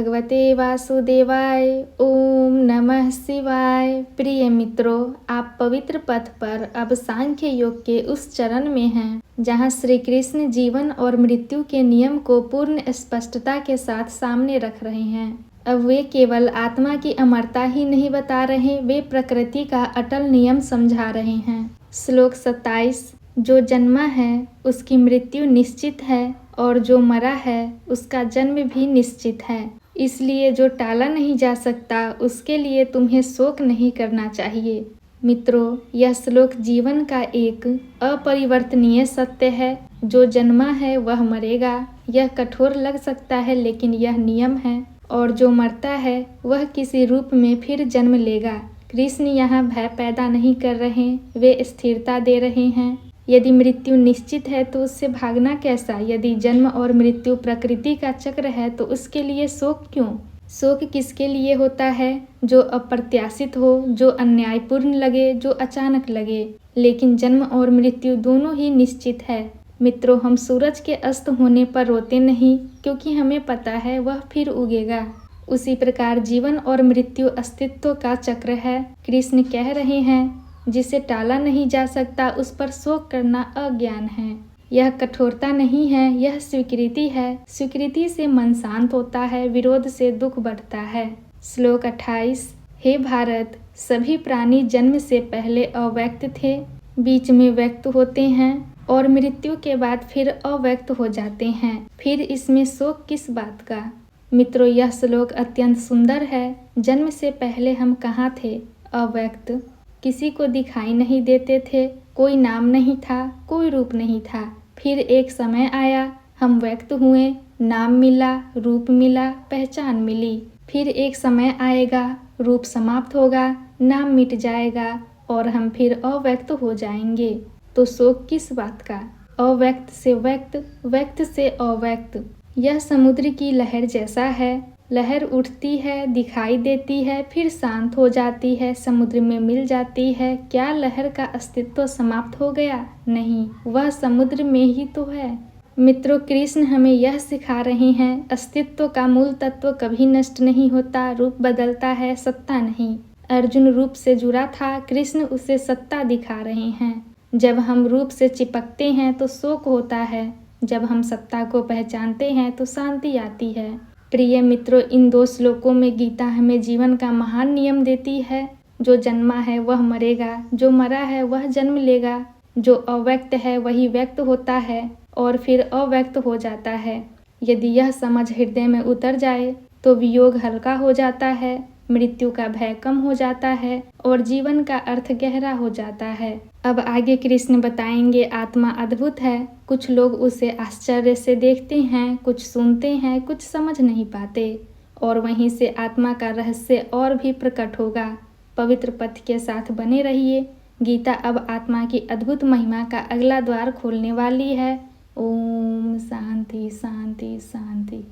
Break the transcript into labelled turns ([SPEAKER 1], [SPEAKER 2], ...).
[SPEAKER 1] भगवते वासुदेवाय। ओम नमः शिवाय। प्रिय मित्रों, आप पवित्र पथ पर अब सांख्य योग के उस चरण में हैं जहां श्री कृष्ण जीवन और मृत्यु के नियम को पूर्ण स्पष्टता के साथ सामने रख रहे हैं। अब वे केवल आत्मा की अमरता ही नहीं बता रहे, वे प्रकृति का अटल नियम समझा रहे हैं। श्लोक 27। जो जन्मा है उसकी मृत्यु निश्चित है और जो मरा है उसका जन्म भी निश्चित है, इसलिए जो टाला नहीं जा सकता उसके लिए तुम्हें शोक नहीं करना चाहिए। मित्रों, यह श्लोक जीवन का एक अपरिवर्तनीय सत्य है। जो जन्मा है वह मरेगा। यह कठोर लग सकता है लेकिन यह नियम है। और जो मरता है वह किसी रूप में फिर जन्म लेगा। कृष्ण यहाँ भय पैदा नहीं कर रहे, वे स्थिरता दे रहे हैं। यदि मृत्यु निश्चित है तो उससे भागना कैसा? यदि जन्म और मृत्यु प्रकृति का चक्र है तो उसके लिए शोक क्यों? शोक किसके लिए होता है? जो अप्रत्याशित हो, जो अन्यायपूर्ण लगे, जो अचानक लगे। लेकिन जन्म और मृत्यु दोनों ही निश्चित है। मित्रों, हम सूरज के अस्त होने पर रोते नहीं क्योंकि हमें पता है वह फिर उगेगा। उसी प्रकार जीवन और मृत्यु अस्तित्व का चक्र है। कृष्ण कह रहे हैं जिसे टाला नहीं जा सकता उस पर शोक करना अज्ञान है। यह कठोरता नहीं है, यह स्वीकृति है। स्वीकृति से मन शांत होता है, विरोध से दुख बढ़ता है। श्लोक 28। हे भारत, सभी प्राणी जन्म से पहले अव्यक्त थे, बीच में व्यक्त होते हैं और मृत्यु के बाद फिर अव्यक्त हो जाते हैं। फिर इसमें शोक किस बात का? मित्रों, यह श्लोक अत्यंत सुंदर है। जन्म से पहले हम कहाँ थे? अव्यक्त। किसी को दिखाई नहीं देते थे, कोई नाम नहीं था, कोई रूप नहीं था। फिर एक समय आया, हम व्यक्त हुए, नाम मिला, रूप मिला, पहचान मिली। फिर एक समय आएगा, रूप समाप्त होगा, नाम मिट जाएगा और हम फिर अव्यक्त हो जाएंगे। तो शोक किस बात का? अव्यक्त से व्यक्त, व्यक्त से अव्यक्त। यह समुद्र की लहर जैसा है। लहर उठती है, दिखाई देती है, फिर शांत हो जाती है, समुद्र में मिल जाती है। क्या लहर का अस्तित्व समाप्त हो गया? नहीं, वह समुद्र में ही तो है। मित्रों, कृष्ण हमें यह सिखा रहे हैं, अस्तित्व का मूल तत्व कभी नष्ट नहीं होता, रूप बदलता है, सत्ता नहीं। अर्जुन रूप से जुड़ा था, कृष्ण उसे सत्ता दिखा रहे हैं। जब हम रूप से चिपकते हैं तो शोक होता है, जब हम सत्ता को पहचानते हैं तो शांति आती है। प्रिय मित्रों, इन दो श्लोकों में गीता हमें जीवन का महान नियम देती है। जो जन्मा है वह मरेगा, जो मरा है वह जन्म लेगा। जो अव्यक्त है वही व्यक्त होता है और फिर अव्यक्त हो जाता है। यदि यह समझ हृदय में उतर जाए तो वियोग हल्का हो जाता है, मृत्यु का भय कम हो जाता है और जीवन का अर्थ गहरा हो जाता है। अब आगे कृष्ण बताएंगे आत्मा अद्भुत है। कुछ लोग उसे आश्चर्य से देखते हैं, कुछ सुनते हैं, कुछ समझ नहीं पाते और वहीं से आत्मा का रहस्य और भी प्रकट होगा। पवित्र पथ के साथ बने रहिए। गीता अब आत्मा की अद्भुत महिमा का अगला द्वार खोलने वाली है। ओम शांति शांति शांति।